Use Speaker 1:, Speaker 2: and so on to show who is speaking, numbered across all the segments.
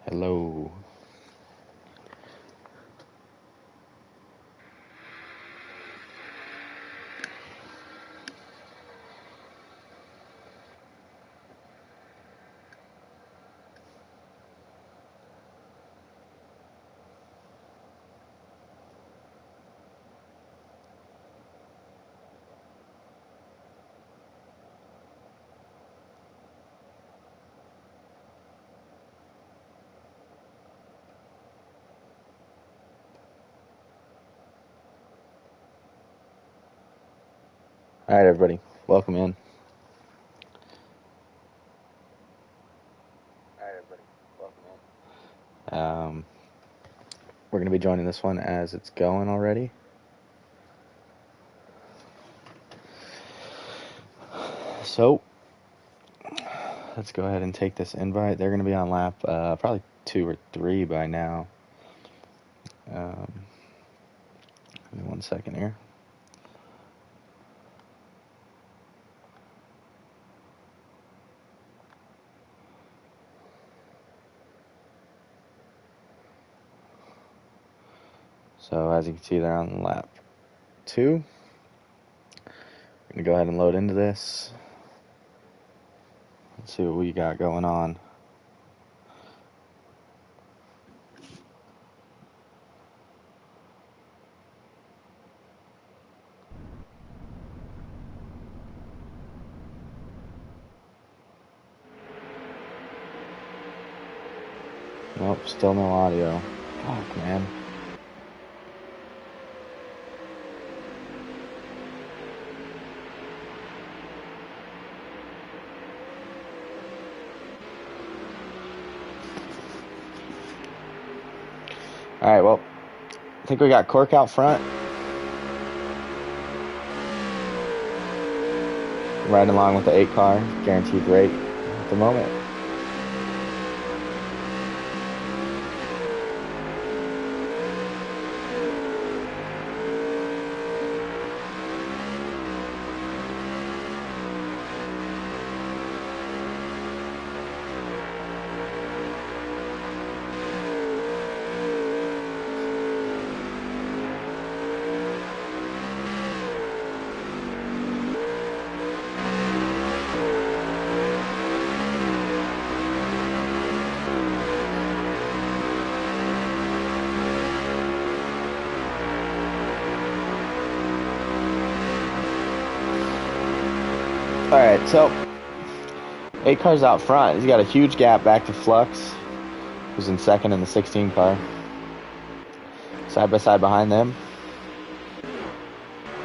Speaker 1: Hello. All right, everybody, welcome in. We're going to be joining this one as it's going already. So, let's go ahead and take this invite. They're going to be on lap probably 2 or 3 by now. Give me 1 second here. So, as you can see, they're on lap 2. We're going to go ahead and load into this. Let's see what we got going on. Nope, still no audio. Fuck, man. All right, well, I think we got Cork out front. Riding along with the 8 car, guaranteed rate at the moment. Alright, so 8 cars out front. He's got a huge gap back to Flux, who's in second in the 16 car. Side by side behind them,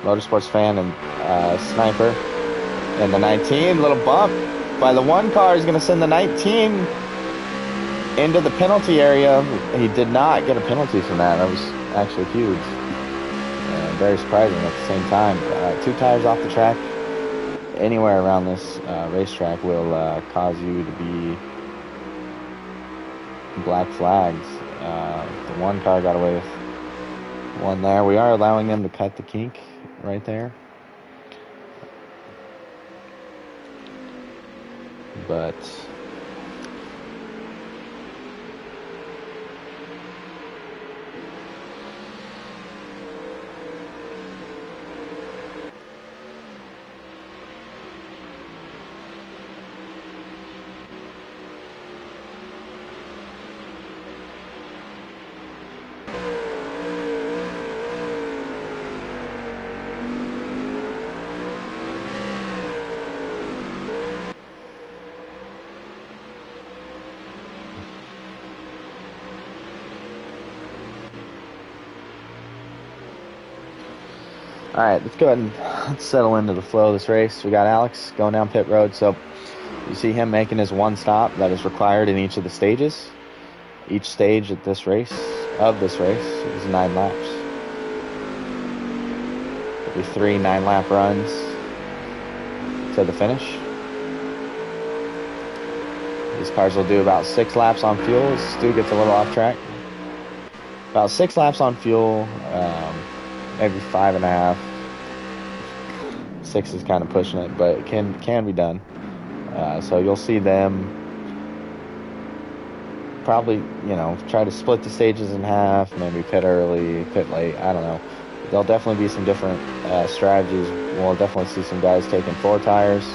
Speaker 1: Motorsports Fan and Sniper in the 19. Little bump by the 1 car. He's going to send the 19 into the penalty area. He did not get a penalty from that. That was actually huge. And very surprising at the same time. 2 tires off the track. Anywhere around this racetrack will cause you to be black flags. The 1 car got away with 1 there. We are allowing them to cut the kink right there. But all right, let's go ahead and let's settle into the flow of this race. We got Alex going down pit road. So you see him making his 1 stop that is required in each of the stages. Each stage at this race, is 9 laps. There'll be 3 9-lap runs to the finish. These cars will do about 6 laps on fuel. Stu gets a little off track. About 6 laps on fuel, maybe 5.5. 6 is kind of pushing it, but it can be done. So you'll see them probably, you know, try to split the stages in half, maybe pit early, pit late. I don't know. There'll definitely be some different strategies. We'll definitely see some guys taking 4 tires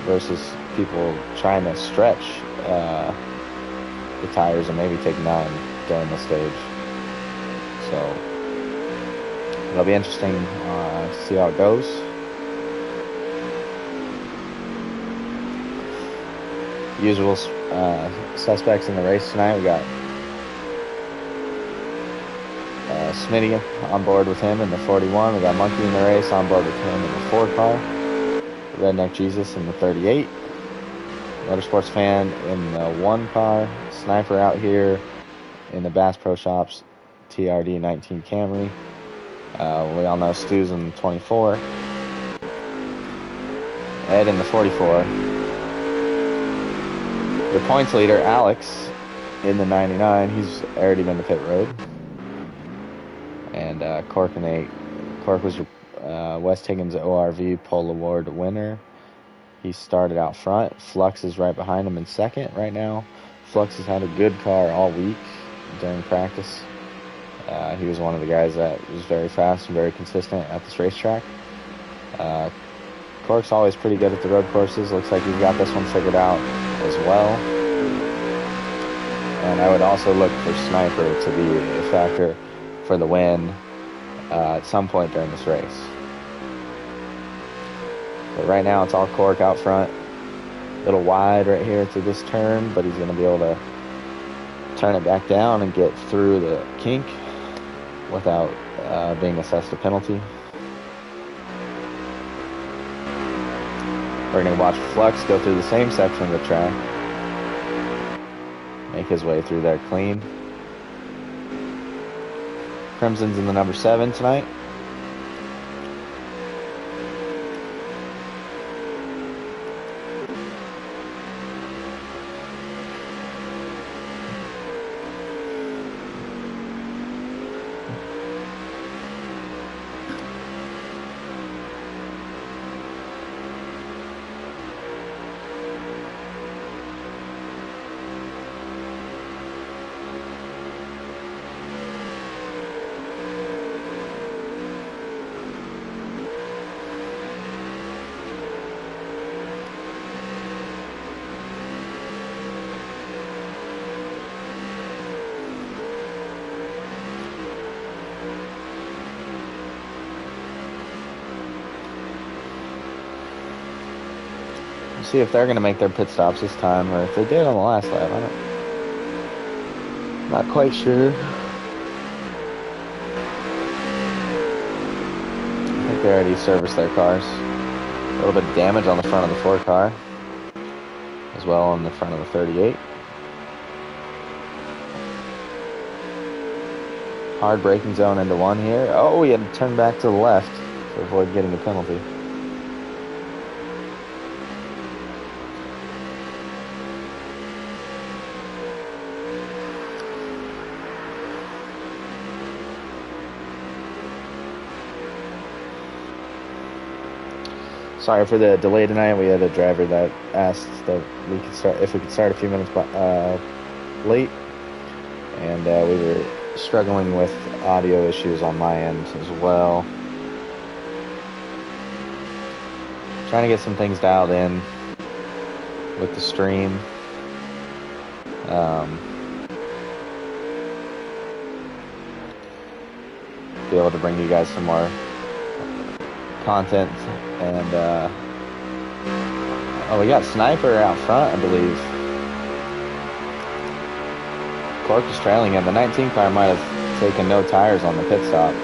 Speaker 1: versus people trying to stretch the tires and maybe take 9 during the stage. So it'll be interesting to see how it goes. Usual suspects in the race tonight. We got Smitty on board with him in the 41. We got Monkey in the race on board with him in the 4 car. Redneck Jesus in the 38. Motorsports Fan in the 1 car. Sniper out here in the Bass Pro Shops TRD 19 Camry. We all know Stu's in the 24. Ed in the 44. The points leader, Alex, in the 99. He's already been to pit road. And Cork in 8. Cork was West Higgins ORV Pole Award winner. He started out front. Flux is right behind him in 2nd right now. Flux has had a good car all week during practice. He was one of the guys that was very fast and very consistent at this racetrack. Cork's always pretty good at the road courses. Looks like he's got this one figured out as well. And I would also look for Sniper to be a factor for the win at some point during this race. But right now it's all Cork out front. A little wide right here through this turn, but he's going to be able to turn it back down and get through the kink without being assessed a penalty. We're going to watch Flux go through the same section of the track. Make his way through there clean. Crimson's in the number 7 tonight. See if they're going to make their pit stops this time, or if they did on the last lap. I'm not quite sure. I think they already serviced their cars. A little bit of damage on the front of the 4 car, as well on the front of the 38. Hard braking zone into 1 here. Oh, we had to turn back to the left to avoid getting a penalty. Sorry for the delay tonight. We had a driver that asked that we could start a few minutes late, and we were struggling with audio issues on my end as well. Trying to get some things dialed in with the stream. Be able to bring you guys some more content. And we got Sniper out front, I believe. Cork is trailing him. The 19 car might have taken no tires on the pit stop.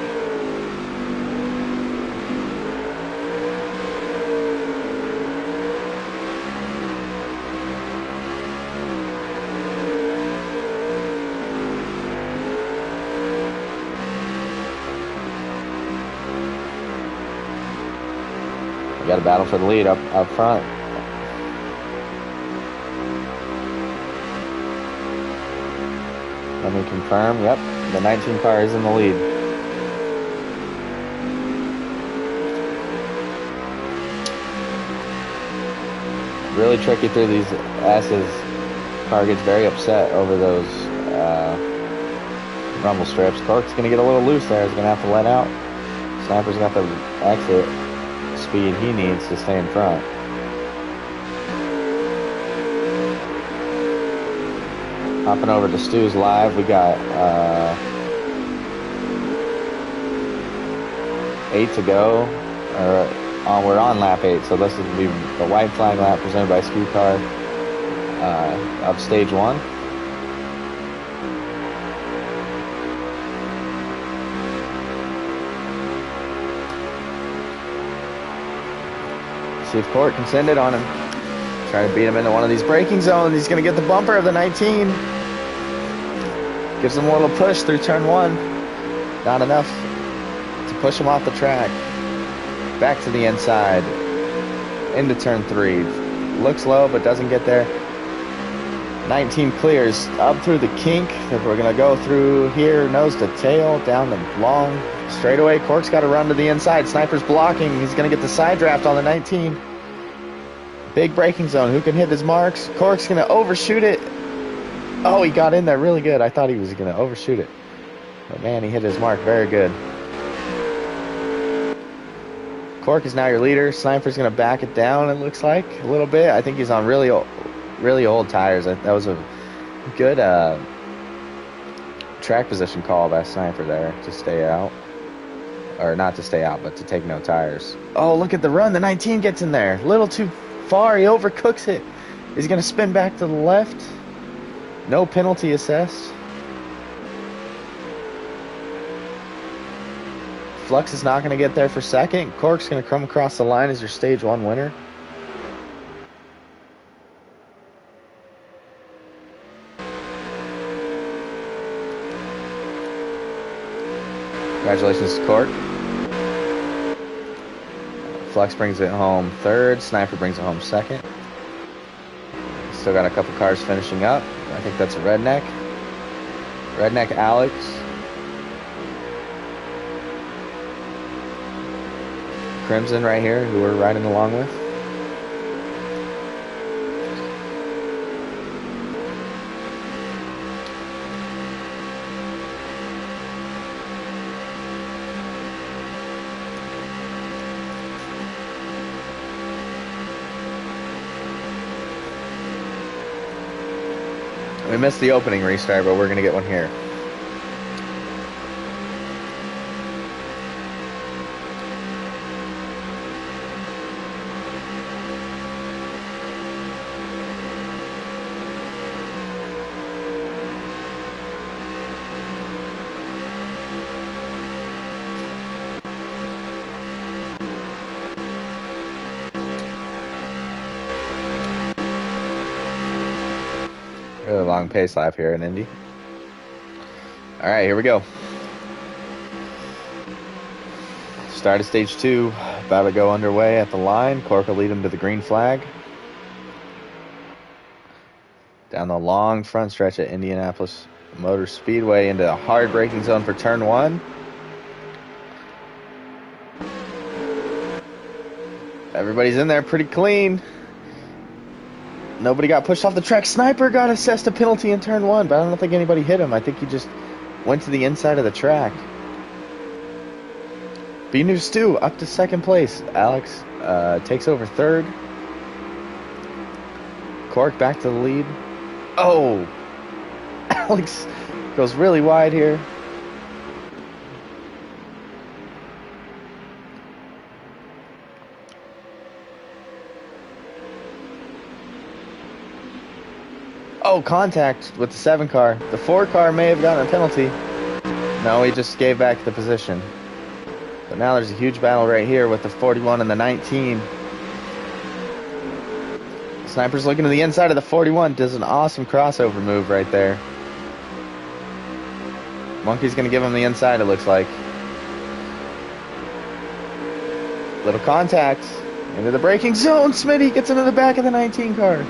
Speaker 1: We got a battle for the lead up front. Let me confirm. Yep, the 19 car is in the lead. Really tricky through these S's. Car gets very upset over those rumble strips. Cork's going to get a little loose there. He's going to have to let out. Sniper's got the exit speed he needs to stay in front. Hopping over to Stu's live, we got 8 to go. We're on lap 8, so this is the white flag lap presented by Stu Car of stage 1. See if Court can send it on him. Trying to beat him into one of these braking zones. He's going to get the bumper of the 19. Gives him a little push through turn 1. Not enough to push him off the track. Back to the inside. Into turn 3. Looks low, but doesn't get there. 19 clears up through the kink that we're going to go through here. Nose to tail, down the long straightaway. Cork's got to run to the inside. Sniper's blocking. He's going to get the side draft on the 19. Big braking zone. Who can hit his marks? Cork's going to overshoot it. Oh, he got in there really good. I thought he was going to overshoot it. But man, he hit his mark very good. Cork is now your leader. Sniper's going to back it down, it looks like, a little bit. I think he's on really old tires. That was a good track position call by Sniper there to stay out. Or not to stay out, but to take no tires. Oh, look at the run. The 19 gets in there. A little too far. He overcooks it. He's going to spin back to the left. No penalty assessed. Flux is not going to get there for second. Cork's going to come across the line as your stage 1 winner. Congratulations to Cork. Flux brings it home 3rd. Sniper brings it home 2nd. Still got a couple cars finishing up. I think that's a Redneck. Redneck Alex. Crimson right here, who we're riding along with. We missed the opening restart, but we're going to get one here. Really long pace lap here in Indy. All right, here we go. Start of stage 2. About to go underway at the line. Cork will lead him to the green flag. Down the long front stretch at Indianapolis Motor Speedway into a hard braking zone for turn 1. Everybody's in there pretty clean. Nobody got pushed off the track. Sniper got assessed a penalty in turn 1, but I don't think anybody hit him. I think he just went to the inside of the track. B-News Stu up to 2nd place. Alex takes over 3rd. Cork back to the lead. Oh! Alex goes really wide here. Oh, contact with the 7 car. The 4 car may have gotten a penalty. No, he just gave back the position. But now there's a huge battle right here with the 41 and the 19. Sniper's looking to the inside of the 41. Does an awesome crossover move right there. Monkey's going to give him the inside, it looks like. Little contact. Into the braking zone. Smitty gets into the back of the 19 car.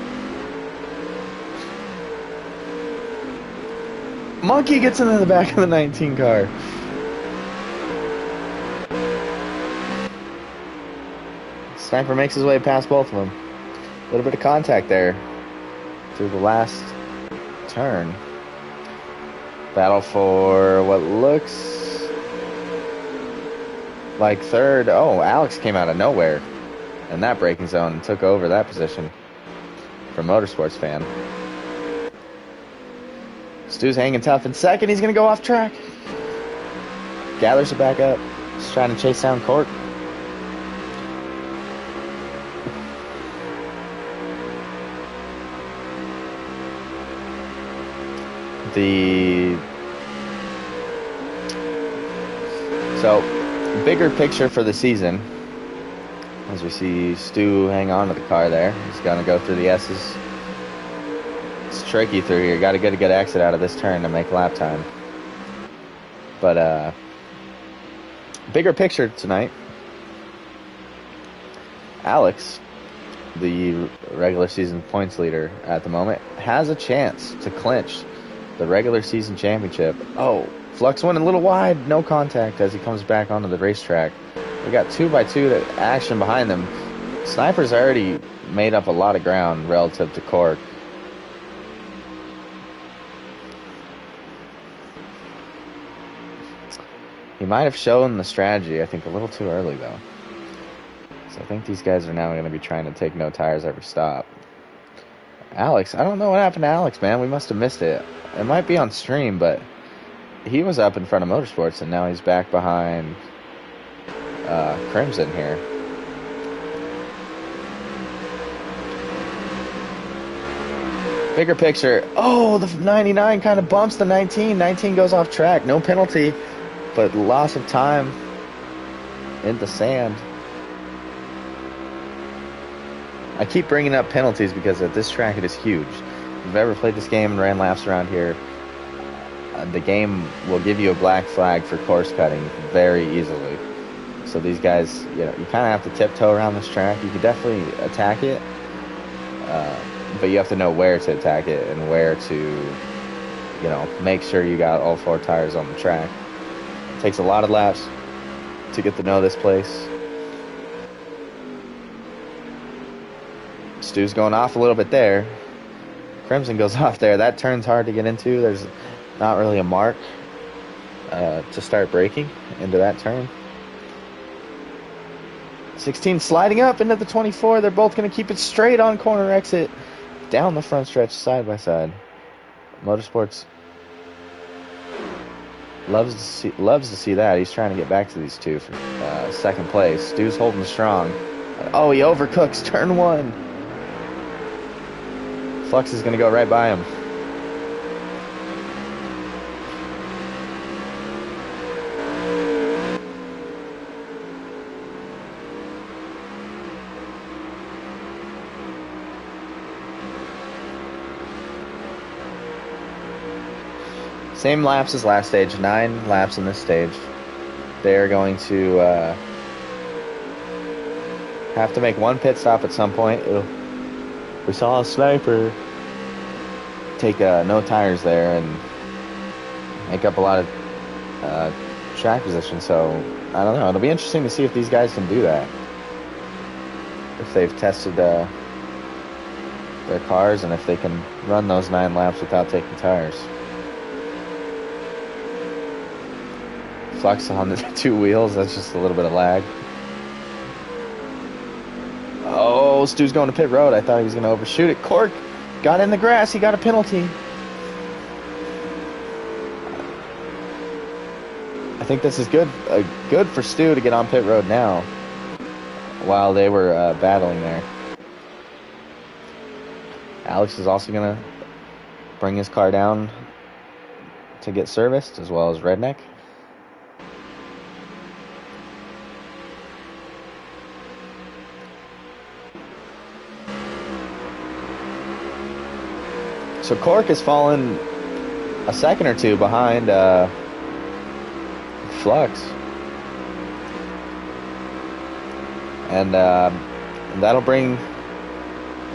Speaker 1: Monkey gets into the back of the 19 car. Sniper makes his way past both of them. A little bit of contact there through the last turn. Battle for what looks like third. Oh, Alex came out of nowhere in that braking zone and took over that position for Motorsports Fan. Stu's hanging tough in second. He's going to go off track. Gathers it back up. He's trying to chase down Cork. So, bigger picture for the season, as we see Stu hang on to the car there. He's going to go through the S's. It's tricky through here. Got to get a good exit out of this turn to make lap time. But, bigger picture tonight. Alex, the regular season points leader at the moment, has a chance to clinch the regular season championship. Oh, Flux went a little wide, no contact as he comes back onto the racetrack. We got 2x2 action behind them. Sniper's already made up a lot of ground relative to Cork. He might have shown the strategy, I think, a little too early, though. So I think these guys are now going to be trying to take no tires every stop. Alex, I don't know what happened to Alex, man. We must have missed it. It might be on stream, but he was up in front of Motorsports, and now he's back behind Crimson here. Bigger picture. Oh, the 99 kind of bumps the 19. 19 goes off track. No penalty, but loss of time in the sand. I keep bringing up penalties because at this track it is huge. If you've ever played this game and ran laps around here, the game will give you a black flag for course cutting very easily. So these guys, you kind of have to tiptoe around this track. You could definitely attack it, but you have to know where to attack it and where to, make sure you got all 4 tires on the track. It takes a lot of laps to get to know this place. Stu's going off a little bit there. Crimson goes off there. That turn's hard to get into. There's not really a mark to start braking into that turn. 16 sliding up into the 24. They're both going to keep it straight on corner exit. Down the front stretch, side by side. Motorsports loves to see that. He's trying to get back to these two for second place. Stu's holding strong. Oh, he overcooks turn 1. Flux is going to go right by him. Same laps as last stage, 9 laps in this stage. They're going to have to make one pit stop at some point. We saw a Sniper take no tires there and make up a lot of track position. So, I don't know. It'll be interesting to see if these guys can do that. If they've tested their cars and if they can run those 9 laps without taking tires. Flux on the 2 wheels, that's just a little bit of lag. Oh, Stu's going to pit road. I thought he was going to overshoot it. Cork got in the grass. He got a penalty. I think this is good for Stu to get on pit road now while they were battling there. Alex is also going to bring his car down to get serviced, as well as Redneck. So Cork has fallen a second or 2 behind Flux. And that'll bring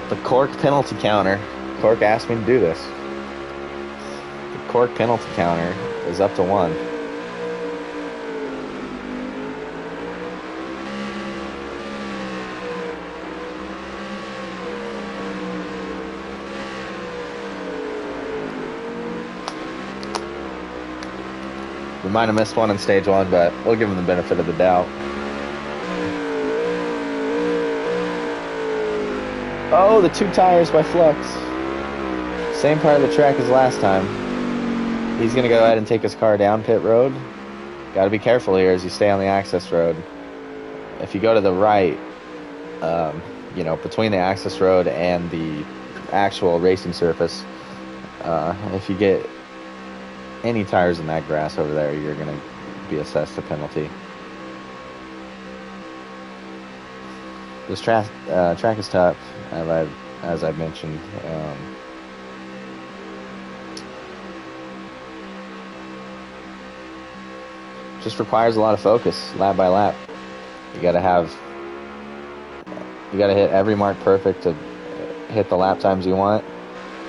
Speaker 1: the Cork penalty counter. Cork asked me to do this. The Cork penalty counter is up to 1. might have missed one in stage 1, but we'll give him the benefit of the doubt. Oh, the 2 tires by Flux. Same part of the track as last time. He's going to go ahead and take his car down pit road. Got to be careful here as you stay on the access road. If you go to the right, you know, between the access road and the actual racing surface, if you get any tires in that grass over there, you're going to be assessed a penalty. This track is tough, as I've mentioned. Just requires a lot of focus, lap by lap. You gotta hit every mark perfect to hit the lap times you want.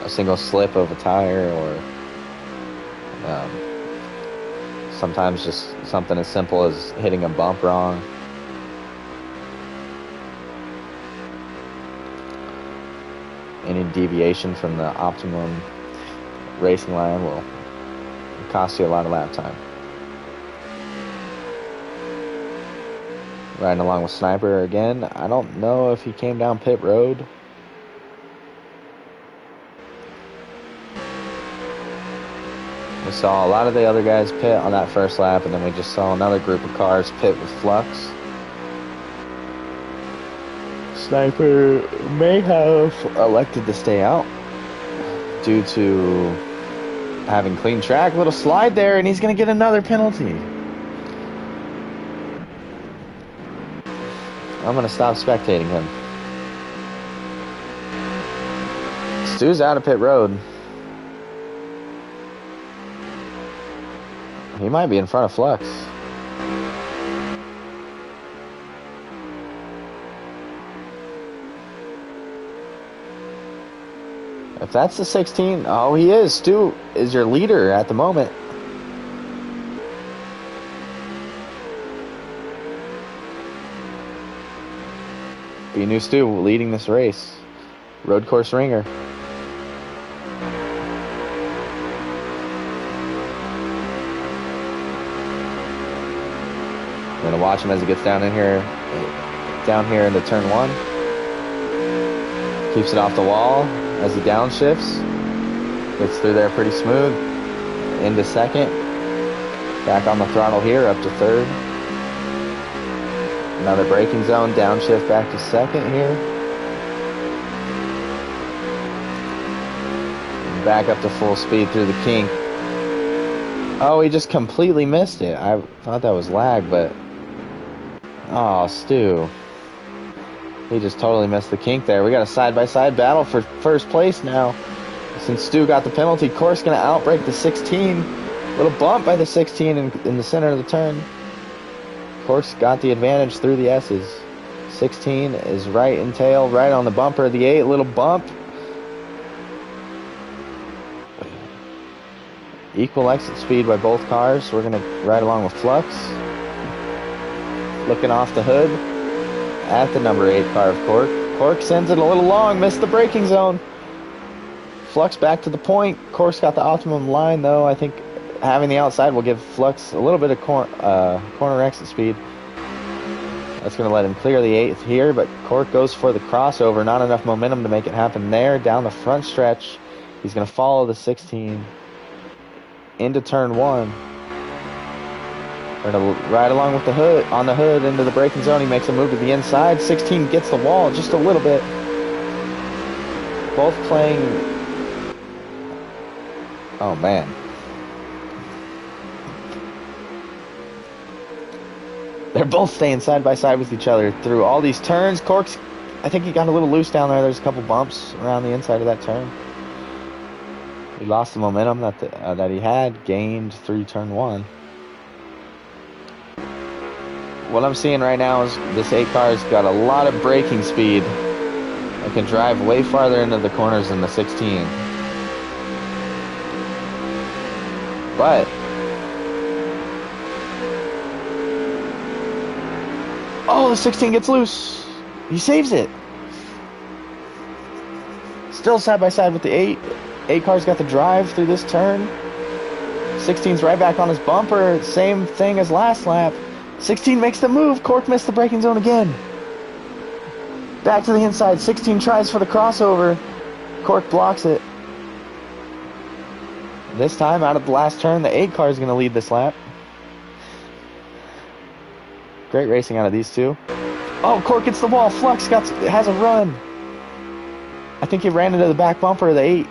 Speaker 1: A single slip of a tire, or sometimes just something as simple as hitting a bump wrong. Any deviation from the optimum racing line will cost you a lot of lap time. Riding along with Sniper again. I don't know if he came down pit road. We saw a lot of the other guys pit on that first lap, and then we just saw another group of cars pit with Flux. Sniper may have elected to stay out due to having clean track. Little slide there, and he's going to get another penalty. I'm going to stop spectating him. Stu's out of pit road. He might be in front of Flux. If that's the 16, oh, he is. Stu is your leader at the moment. Be new Stu leading this race. Road course ringer. I'm gonna watch him as he gets down here into turn 1. Keeps it off the wall as he downshifts. Gets through there pretty smooth. Into second. Back on the throttle here, up to third. Another braking zone, downshift back to second here. Back up to full speed through the kink. Oh, he just completely missed it. I thought that was lag, but... Oh, Stu. He just totally missed the kink there. We got a side-by-side battle for first place now. Since Stu got the penalty, Cork's going to outbrake the 16. Little bump by the 16 in the center of the turn. Cork's got the advantage through the S's. 16 is right in tail, right on the bumper of the 8. Little bump. Equal exit speed by both cars. We're going to ride along with Flux. Looking off the hood at the number 8 car of Cork. Cork sends it a little long, missed the braking zone. Flux back to the point. Cork's got the optimum line, though. I think having the outside will give Flux a little bit of corner exit speed. That's going to let him clear the 8th here, but Cork goes for the crossover. Not enough momentum to make it happen there. Down the front stretch, he's going to follow the 16 into turn 1. We're going to ride along with the hood, on the hood into the braking zone. He makes a move to the inside. 16 gets the wall just a little bit. Both playing... Oh, man. They're both staying side by side with each other through all these turns. Cork's, I think he got a little loose down there. There's a couple bumps around the inside of that turn. He lost the momentum that he had, gained through turn 1. What I'm seeing right now is this 8 car's got a lot of braking speed. It can drive way farther into the corners than the 16. But oh, the 16 gets loose. He saves it. Still side by side with the 8. 8 car's got the drive through this turn. 16's right back on his bumper. Same thing as last lap. 16 makes the move. Cork missed the braking zone again. Back to the inside. 16 tries for the crossover. Cork blocks it. This time, out of the last turn, the 8 car is going to lead this lap. Great racing out of these two. Oh, Cork hits the wall. Flux has a run. I think he ran into the back bumper of the 8.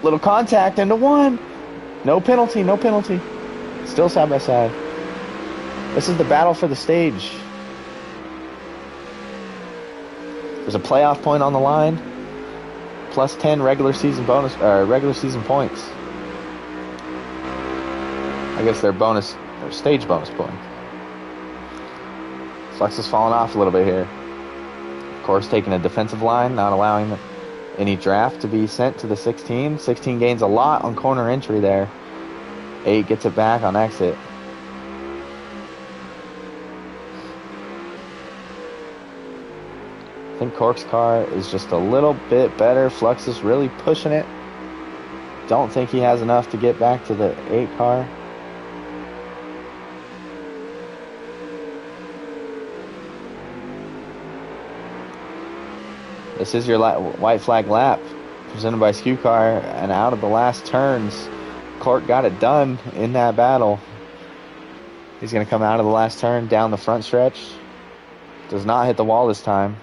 Speaker 1: Little contact into 1. No penalty, no penalty. Still side by side. This is the battle for the stage. There's a playoff point on the line. Plus 10 regular season bonus, regular season points. I guess they're stage bonus points. Flux is falling off a little bit here. Of course, taking a defensive line, not allowing any draft to be sent to the 16. 16 gains a lot on corner entry there. 8 gets it back on exit. I think Cork's car is just a little bit better. Flux is really pushing it. Don't think he has enough to get back to the 8 car. This is your white flag lap presented by SKU Car, and out of the last turns, Cork got it done in that battle. He's going to come out of the last turn down the front stretch. Does not hit the wall this time.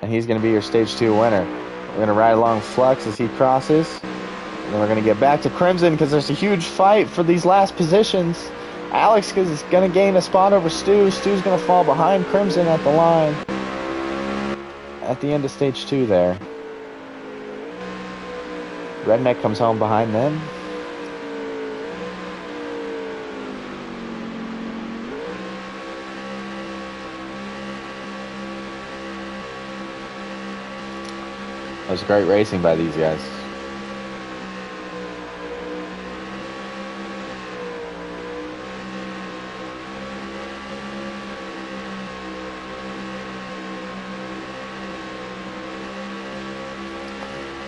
Speaker 1: And he's going to be your Stage 2 winner. We're going to ride along Flux as he crosses. And then we're going to get back to Crimson because there's a huge fight for these last positions. Alex is going to gain a spot over Stu. Stu's going to fall behind Crimson at the line. At the end of Stage 2 there. Redneck comes home behind them. That was great racing by these guys.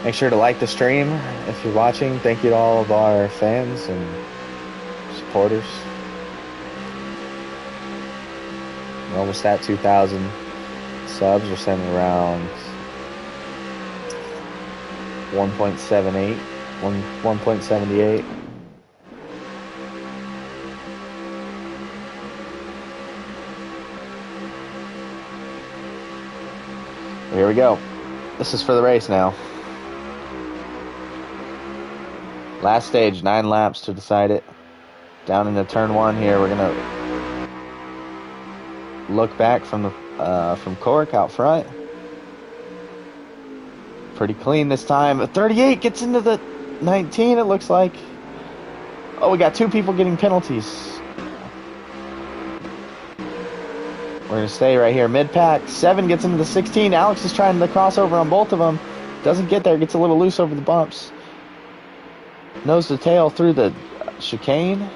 Speaker 1: Make sure to like the stream if you're watching. Thank you to all of our fans and supporters. We're almost at 2,000 subs. We're sending around 1.78, 1.78. Here we go. This is for the race now. Last stage, 9 laps to decide it. Down into turn 1 here, we're gonna look back from Cork out front. Pretty clean this time. A 38 gets into the 19, it looks like. Oh, we got 2 people getting penalties. We're gonna stay right here. Mid-pack, 7 gets into the 16. Alex is trying to crossover on both of them. Doesn't get there, gets a little loose over the bumps. Nose to tail through the chicane.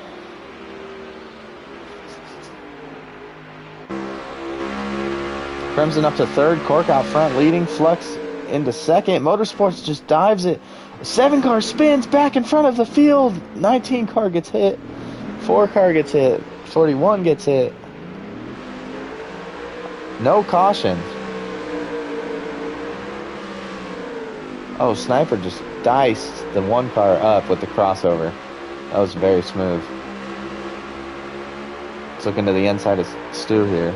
Speaker 1: Crimson up to 3rd. Cork out front leading. Flux into 2nd. Motorsports just dives it. 7 car spins back in front of the field. 19 car gets hit. 4 car gets hit. 41 gets hit. No caution. Oh, Sniper just diced the 1 car up with the crossover. That was very smooth. Let's look into the inside of Stu here.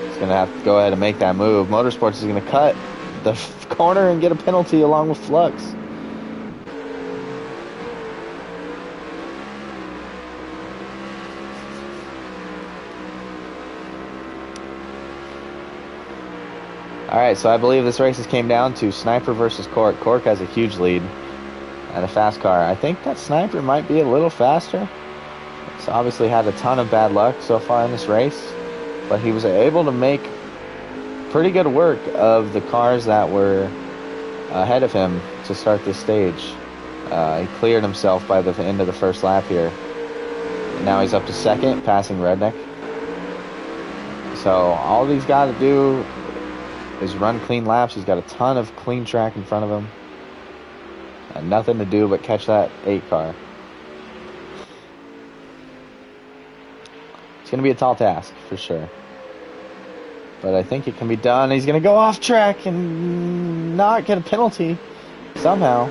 Speaker 1: He's going to have to go ahead and make that move. Motorsports is going to cut the corner and get a penalty along with Flux. Alright, so I believe this race came down to Sniper versus Cork. Cork has a huge lead and a fast car. I think that Sniper might be a little faster. He's obviously had a ton of bad luck so far in this race, but he was able to make pretty good work of the cars that were ahead of him to start this stage. He cleared himself by the end of the first lap here. Now he's up to 2nd, passing Redneck. So all he's got to do is run clean laps. He's got a ton of clean track in front of him. And nothing to do but catch that 8 car. It's going to be a tall task, for sure. But I think it can be done. He's going to go off track and not get a penalty somehow.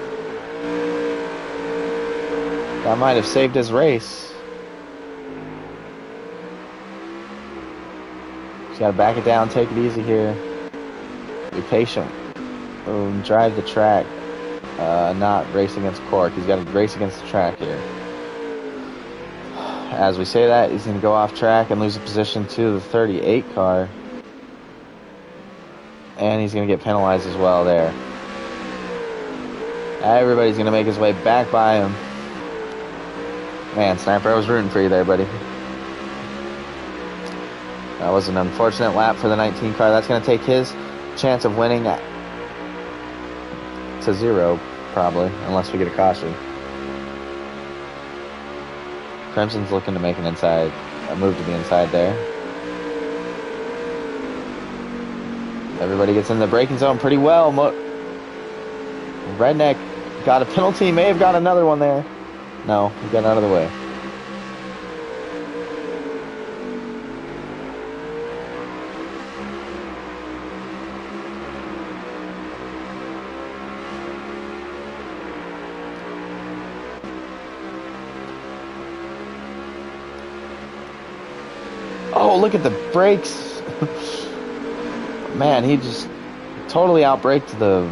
Speaker 1: That might have saved his race. He's got to back it down, take it easy here. Be patient. Drive the track. Not race against Cork. He's got to race against the track here. As we say that, he's going to go off track and lose a position to the 38 car. And he's going to get penalized as well there. Everybody's going to make his way back by him. Man, Sniper, I was rooting for you there, buddy. That was an unfortunate lap for the 19 car. That's going to take his chance of winning to 0, probably, unless we get a caution. Crimson's looking to make a move to the inside there. Everybody gets in the braking zone pretty well. Redneck got a penalty, may have got another one there. No, he got out of the way. Oh, look at the brakes. Man, he just totally outbraked the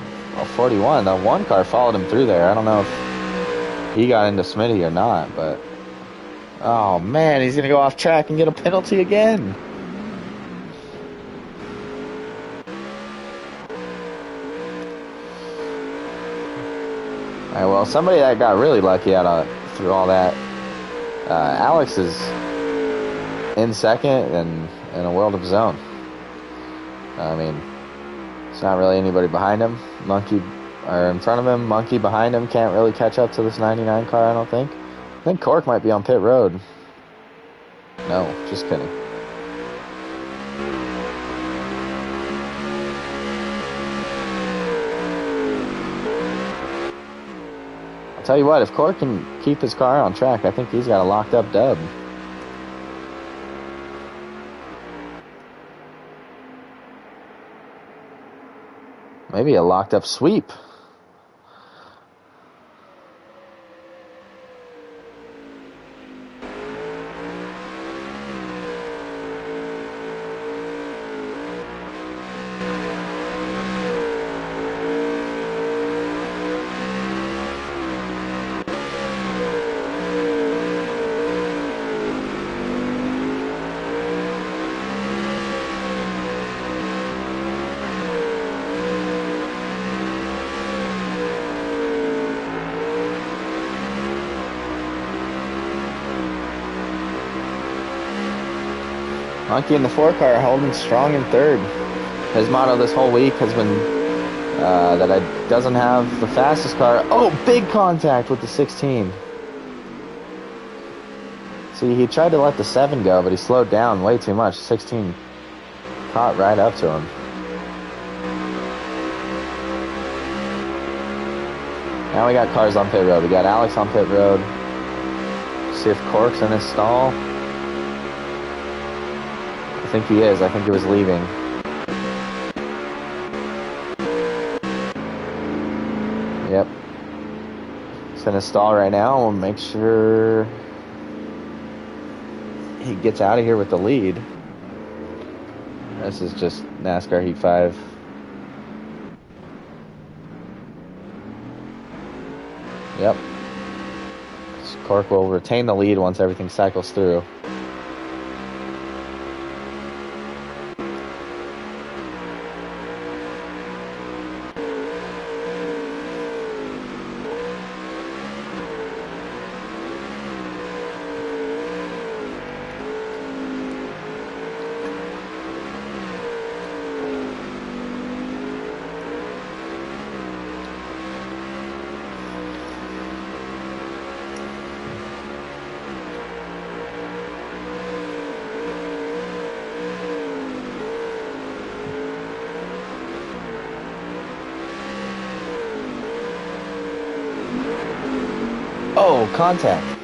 Speaker 1: 41. The 1 car followed him through there. I don't know if he got into Smitty or not, but... Oh, man, he's going to go off track and get a penalty again. All right, well, somebody that got really lucky through all that. Alex is in second and in a world of his own. I mean, it's not really anybody behind him. Monkey or in front of him, Monkey behind him can't really catch up to this 99 car, I don't think. I think Cork might be on pit road. No, just kidding. I'll tell you what, if Cork can keep his car on track, I think he's got a locked up dub. Maybe a locked up sweep. Monkey in the 4 car holding strong in 3rd. His motto this whole week has been that I doesn't have the fastest car. Oh, big contact with the 16. See, he tried to let the 7 go, but he slowed down way too much. 16 caught right up to him. Now we got cars on pit road. We got Alex on pit road. See if Cork's in his stall. I think he is. I think he was leaving. Yep. He's in his stall right now. We'll make sure he gets out of here with the lead. This is just NASCAR Heat 5. Yep. Cork will retain the lead once everything cycles through. Oh, contact.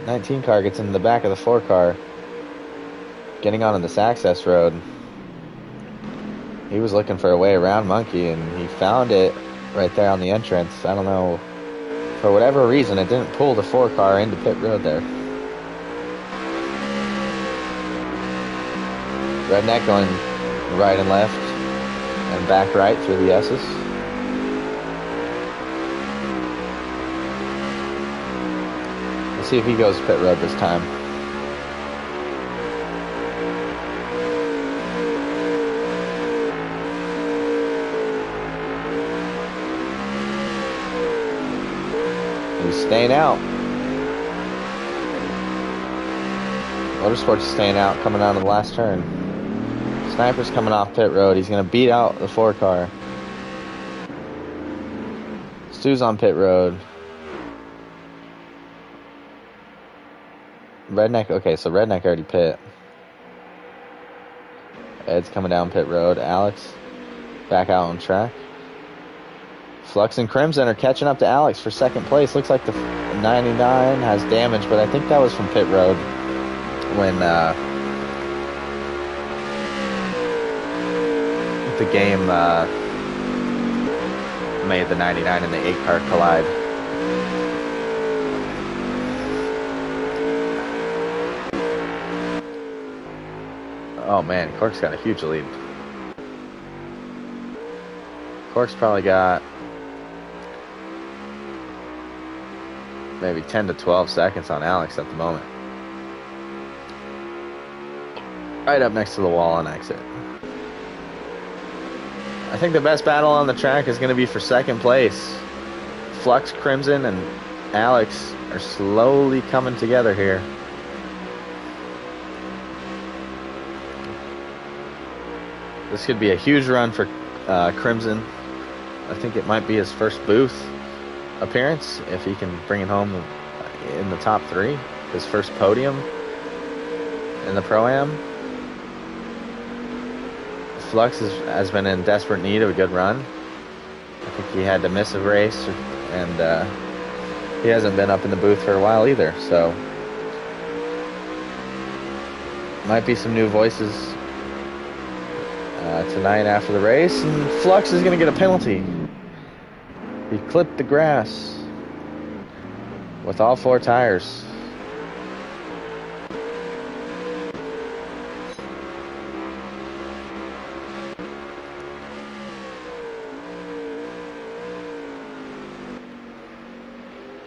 Speaker 1: 19 car gets in the back of the 4 car. Getting onto this access road. He was looking for a way around Monkey, and he found it right there on the entrance. I don't know. For whatever reason, it didn't pull the 4 car into pit road there. Redneck going right and left and back right through the S's. Let's see if he goes pit road this time. He's staying out. Motorsports is staying out, coming out of the last turn. Sniper's coming off pit road. He's going to beat out the 4 car. Stu's on pit road. Redneck, okay, so Redneck already pit. Ed's coming down pit road. Alex back out on track. Flux and Crimson are catching up to Alex for second place. Looks like the 99 has damage, but I think that was from pit road when the game made the 99 and the 8 car collide. Oh man, Cork's got a huge lead. Cork's probably got maybe 10 to 12 seconds on Alex at the moment. Right up next to the wall on exit. I think the best battle on the track is going to be for second place. Flux, Crimson, and Alex are slowly coming together here. This could be a huge run for Crimson. I think it might be his first booth appearance if he can bring it home in the top 3. His first podium in the Pro-Am. Flux has been in desperate need of a good run. I think he had to miss a race, and he hasn't been up in the booth for a while either. So might be some new voices tonight after the race. And Flux is going to get a penalty. He clipped the grass with all 4 tires.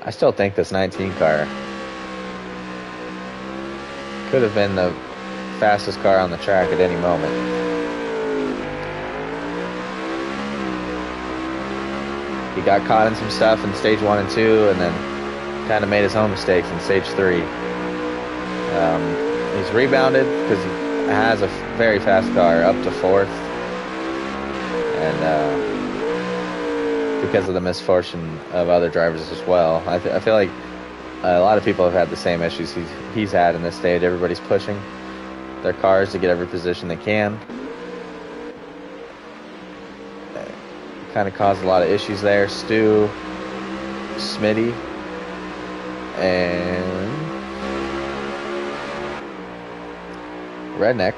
Speaker 1: I still think this 19 car could have been the fastest car on the track at any moment. He got caught in some stuff in stage 1 and 2, and then kind of made his own mistakes in stage 3. He's rebounded because he has a very fast car up to 4th, and because of the misfortune of other drivers as well. I feel like a lot of people have had the same issues he's had in this stage. Everybody's pushing their cars to get every position they can. Kind of caused a lot of issues there. Stu, Smitty, and Redneck.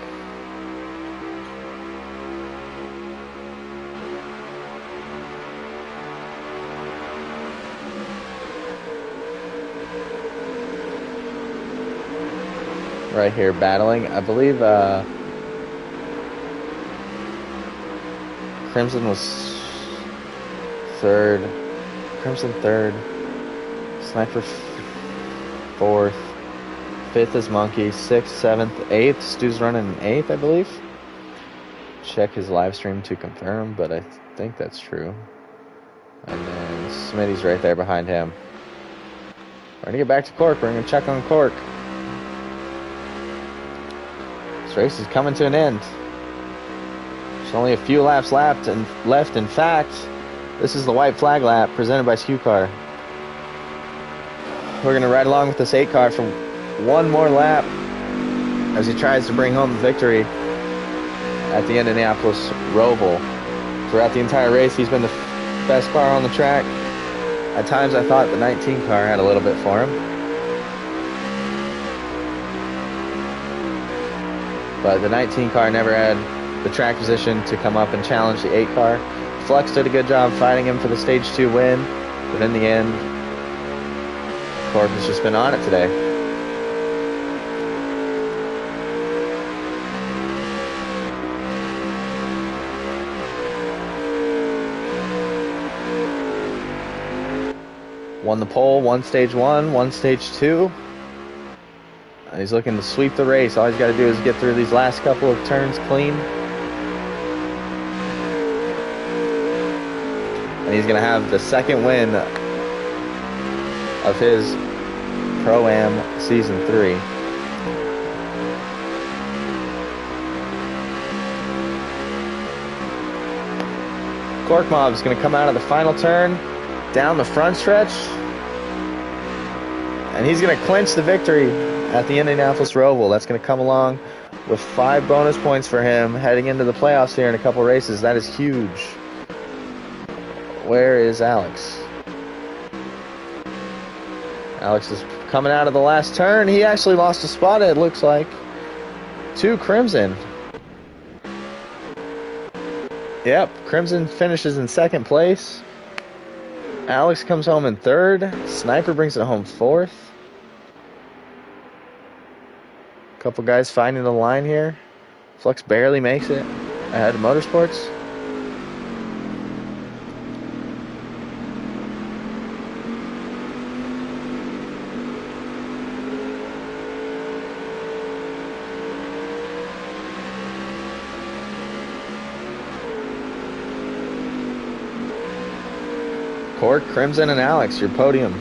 Speaker 1: Right here battling. I believe Crimson was 3rd. Crimson 3rd. Sniper 4th. 5th is Monkey. 6th, 7th, 8th. Stu's running 8th, I believe. Check his live stream to confirm, but I think that's true. And then Smitty's right there behind him. We're going to get back to Cork. We're going to check on Cork. This race is coming to an end. There's only a few laps left. In fact, this is the white flag lap presented by SKU Car. We're going to ride along with this 8 car for one more lap as he tries to bring home the victory at the Indianapolis Roval. Throughout the entire race, he's been the best car on the track. At times I thought the 19 car had a little bit for him. But the 19 car never had the track position to come up and challenge the 8 car. Flux did a good job fighting him for the Stage 2 win. But in the end, Cork has just been on it today. Won the pole, won Stage 1, won Stage 2. He's looking to sweep the race. All he's got to do is get through these last couple of turns clean. And he's going to have the second win of his Pro-Am Season 3. Cork Mob is going to come out of the final turn, down the front stretch, and he's going to clinch the victory at the Indianapolis Roval. That's going to come along with 5 bonus points for him heading into the playoffs here in a couple races. That is huge. Where is Alex? Alex is coming out of the last turn. He actually lost a spot, it looks like, to Crimson. Yep, Crimson finishes in second place. Alex comes home in third. Sniper brings it home fourth. Couple guys finding the line here. Flux barely makes it ahead of Motorsports. Cork, Crimson, and Alex, your podium.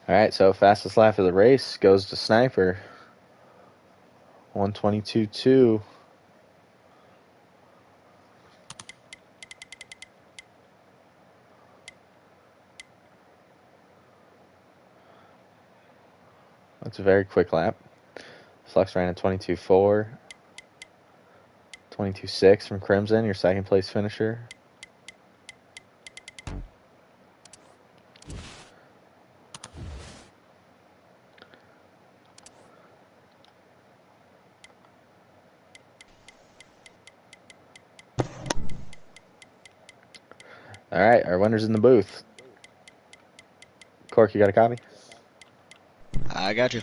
Speaker 1: All right, so fastest lap of the race goes to Sniper. 122.2. That's a very quick lap. Flux ran at 22.4. 22.6 from Crimson, your second place finisher. All right, our winner's in the booth. Cork, you got a copy?
Speaker 2: I got you.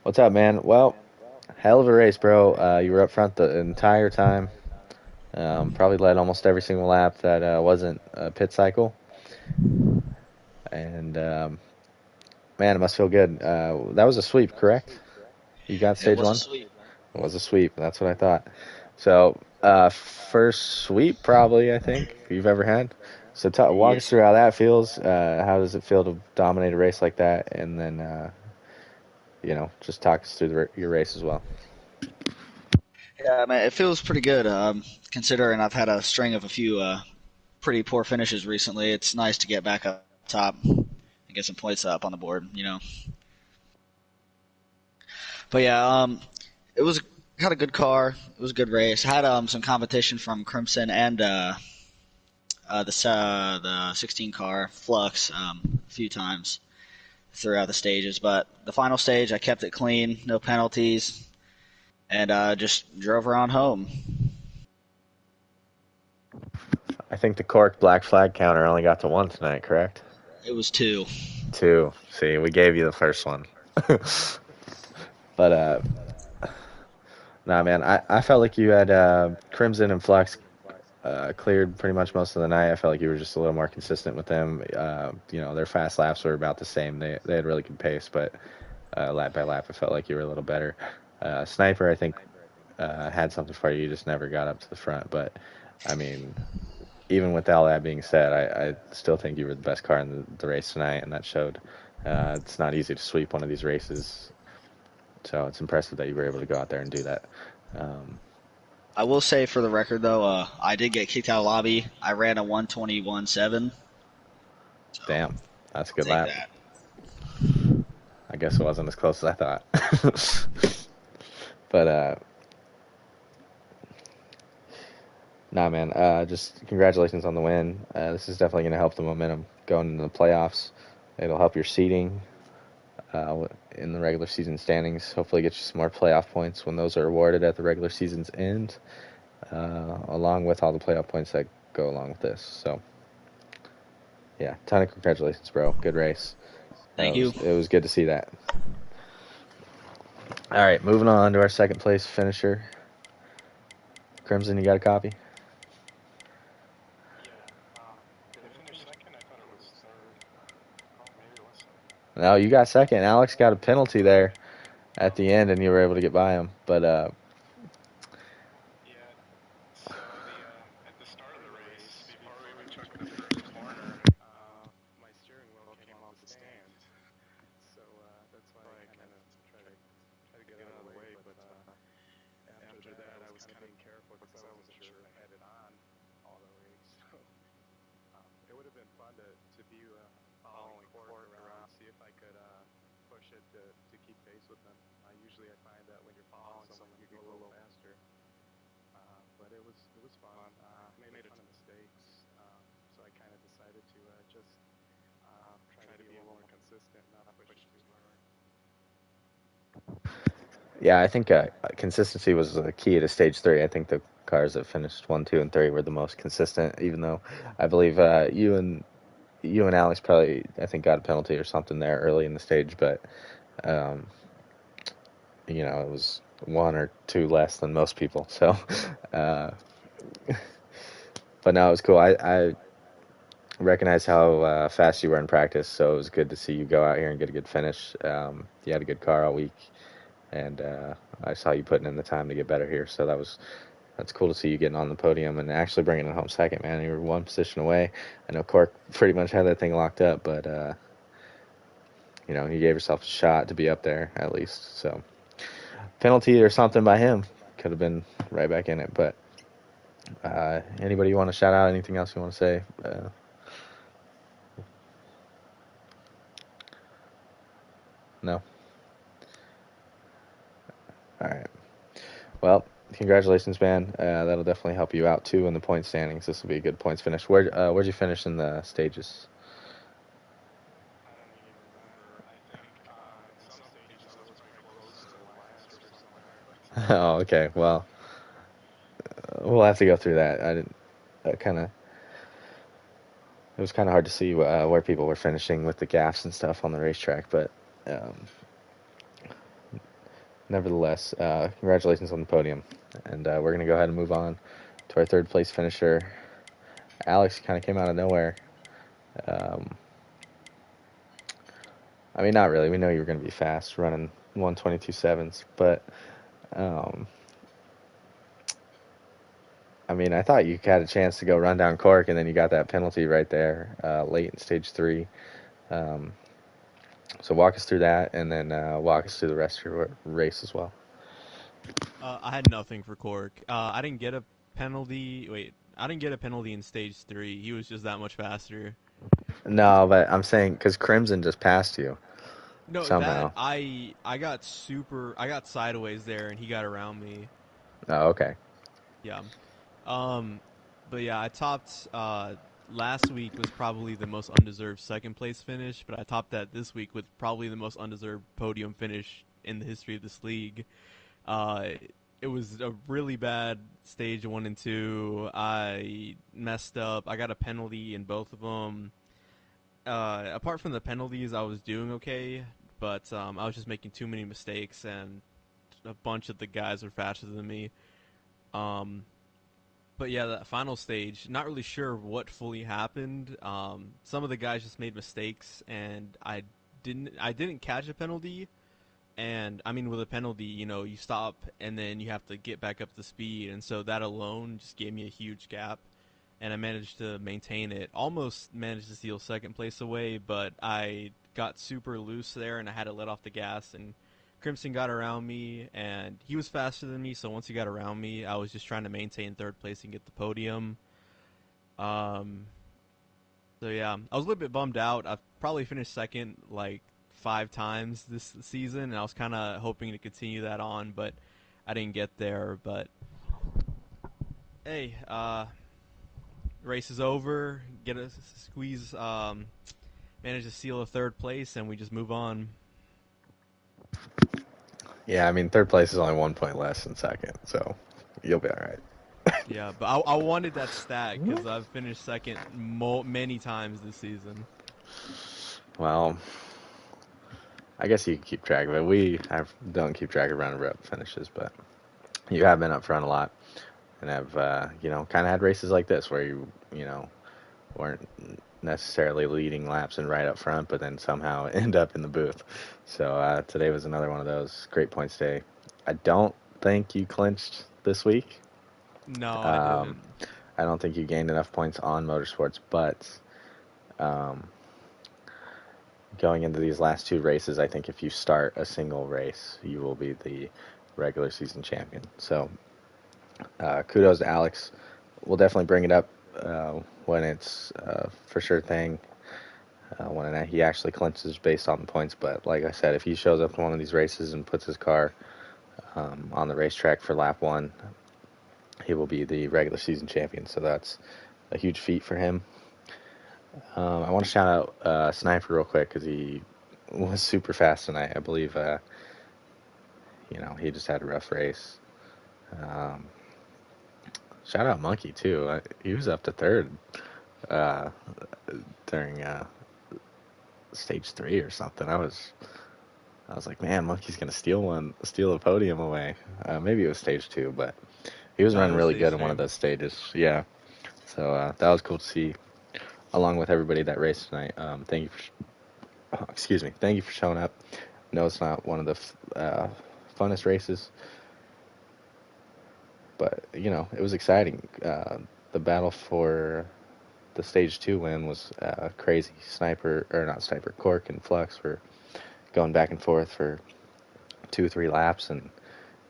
Speaker 1: What's up, man? Well, hell of a race, bro. You were up front the entire time. Probably led almost every single lap that wasn't a pit cycle. And, man, it must feel good. That was a sweep, correct? You got
Speaker 2: It
Speaker 1: stage
Speaker 2: was a
Speaker 1: one?
Speaker 2: sweep.
Speaker 1: It was a sweep. That's what I thought. So, first sweep, probably, I think, you've ever had. So, walk us
Speaker 2: Yes.
Speaker 1: through how that feels. How does it feel to dominate a race like that? And then, just talk us through your race as well.
Speaker 2: Yeah, man, it feels pretty good. Considering I've had a string of a few pretty poor finishes recently, it's nice to get back up top and get some points up on the board. But yeah, it was had a good car. It was a good race. Had some competition from Crimson and the 16 car Flux a few times throughout the stages, but the final stage I kept it clean, no penalties, and just drove around home.
Speaker 1: I think the Cork black flag counter only got to one tonight, correct?
Speaker 2: It was 2.
Speaker 1: 2. See, we gave you the first one. But nah, man, I felt like you had Crimson and Flux cleared pretty much most of the night. I felt like you were just a little more consistent with them. Their fast laps were about the same. They had really good pace, but lap by lap, I felt like you were a little better. Sniper, I think, had something for you. You just never got up to the front. But I mean, even with all that being said, I still think you were the best car in the race tonight, and that showed. It's not easy to sweep one of these races, so it's impressive that you were able to go out there and do that. Um,
Speaker 2: I will say for the record though, I did get kicked out of lobby. I ran a 1:21.7, so
Speaker 1: Damn, that's a
Speaker 2: I'll
Speaker 1: good
Speaker 2: take
Speaker 1: lap.
Speaker 2: that.
Speaker 1: I guess it wasn't as close as I thought. But nah, man. Just congratulations on the win. This is definitely going to help the momentum going into the playoffs. It'll help your seeding in the regular season standings. Hopefully, get you some more playoff points when those are awarded at the regular season's end, along with all the playoff points that go along with this. So, yeah, ton of congratulations, bro. Good race.
Speaker 2: Thank you.
Speaker 1: It was good to see that. All right, moving on to our second place finisher. Crimson, you got a copy? No, you got second. Alex got a penalty there at the end, and you were able to get by him. But yeah, I think consistency was the key to stage three. I think the cars that finished one, two, and three were the most consistent. Even though I believe you and Alex probably I think got a penalty or something there early in the stage, but um, it was one or two less than most people. So, uh, but no, it was cool. I recognize how fast you were in practice, so it was good to see you go out here and get a good finish. You had a good car all week, and I saw you putting in the time to get better here. So that's cool to see you getting on the podium and actually bringing it home second, man. You were one position away. I know Cork pretty much had that thing locked up, but you gave yourself a shot to be up there at least. So penalty or something by him could have been right back in it. But anybody you want to shout out? Anything else you want to say? No. All right. Well, congratulations, man. That'll definitely help you out too in the point standings. This will be a good points finish. Where'd you finish in the stages? Oh, okay. Well, we'll have to go through that. I didn't kind of. It was kind of hard to see where people were finishing with the gaps and stuff on the racetrack, but um, nevertheless, congratulations on the podium. And we're gonna go ahead and move on to our third place finisher. Alex kind of came out of nowhere. Um, I mean, not really. We know you were going to be fast, running 1:22.7s, but um, I mean, I thought you had a chance to go run down Cork, and then you got that penalty right there late in stage three. Um, so walk us through that, and then walk us through the rest of your race as well.
Speaker 3: I had nothing for Cork. I didn't get a penalty. Wait, I didn't get a penalty in stage three. He was just that much faster.
Speaker 1: No, but I'm saying because Crimson just passed you
Speaker 3: No, that
Speaker 1: somehow.
Speaker 3: I got sideways there and he got around me.
Speaker 1: Oh, okay.
Speaker 3: Yeah. Um, but yeah, I topped last week was probably the most undeserved second place finish, but I topped that this week with probably the most undeserved podium finish in the history of this league. Uh, it was a really bad stage one and two. I messed up. I got a penalty in both of them. Apart from the penalties, I was doing okay, but I was just making too many mistakes, and a bunch of the guys were faster than me. Um, but yeah, that final stage, not really sure what fully happened. Some of the guys just made mistakes, and I didn't catch a penalty. And I mean, with a penalty, you stop and then you have to get back up to speed, and so that alone just gave me a huge gap. And I managed to maintain it. Almost managed to steal second place away, but I got super loose there, and I had to let off the gas. And Crimson got around me, and he was faster than me. So once he got around me, I was just trying to maintain third place and get the podium. Um, so yeah, I was a little bit bummed out. I've probably finished second like 5 times this season, and I was kind of hoping to continue that on, but I didn't get there. But hey, race is over. Get a squeeze. Manage to steal a third place, and we just move on.
Speaker 1: Yeah, I mean, third place is only 1 point less than second, so you'll be all right.
Speaker 3: Yeah, but I wanted that stat because I've finished second many times this season.
Speaker 1: Well, I guess you can keep track of it. Don't keep track of round of rep finishes, but you have been up front a lot and have, kind of had races like this where you weren't necessarily leading laps and right up front, but then somehow end up in the booth. So today was another one of those great points day. I don't think you clinched this week.
Speaker 3: No, I
Speaker 1: Um,
Speaker 3: didn't.
Speaker 1: I don't think you gained enough points on motorsports, but um, going into these last two races, I think if you start a single race, you will be the regular season champion. So kudos to Alex. We'll definitely bring it up when it's for sure thing. When he actually clinches based on the points. But like I said, if he shows up in one of these races and puts his car on the racetrack for lap one, he will be the regular season champion. So that's a huge feat for him. I want to shout out Sniper real quick because he was super fast tonight. I believe, he just had a rough race. Um, Shout out Monkey too. He was up to third uh, during stage 3 or something. I was like, man, Monkey's gonna steal a podium away. Maybe it was stage 2, but he was
Speaker 3: No, it
Speaker 1: running
Speaker 3: was
Speaker 1: really
Speaker 3: stage
Speaker 1: good in one
Speaker 3: three.
Speaker 1: of those stages. Yeah, so that was cool to see, along with everybody that raced tonight. Thank you excuse me, thank you for showing up. No, it's not one of the funnest races, but it was exciting. The battle for the stage 2 win was crazy. Sniper, or not Sniper, Cork and Flux were going back and forth for 2 or 3 laps, and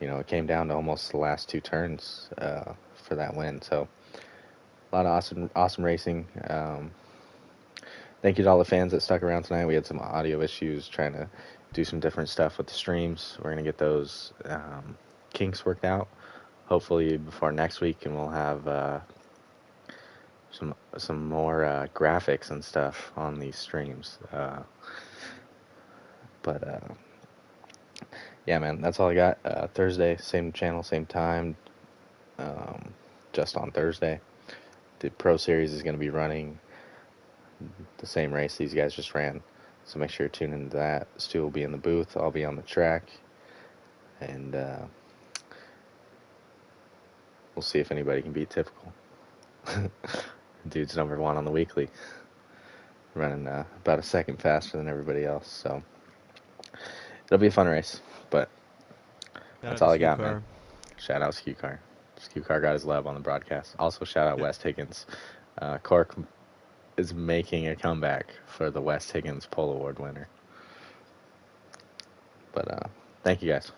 Speaker 1: it came down to almost the last 2 turns for that win. So a lot of awesome racing. Thank you to all the fans that stuck around tonight. We had some audio issues trying to do some different stuff with the streams. We're gonna get those kinks worked out hopefully before next week, and we'll have some more graphics and stuff on these streams. But yeah, man, that's all I got. Thursday, same channel, same time. Just on Thursday, the Pro Series is going to be running the same race these guys just ran. So make sure you tune into that. Stu will be in the booth. I'll be on the track, and we'll see if anybody can beat Typical. Dude's #1 on the weekly, running about a second faster than everybody else. So it'll be a fun race. But
Speaker 3: Shout
Speaker 1: that's
Speaker 3: out to
Speaker 1: all I
Speaker 3: Skew
Speaker 1: got, man.
Speaker 3: Car.
Speaker 1: Shout out Skew Car. Skew Car got his love on the broadcast. Also, shout out West Higgins. Cork is making a comeback for the West Higgins Pole Award winner. But thank you guys.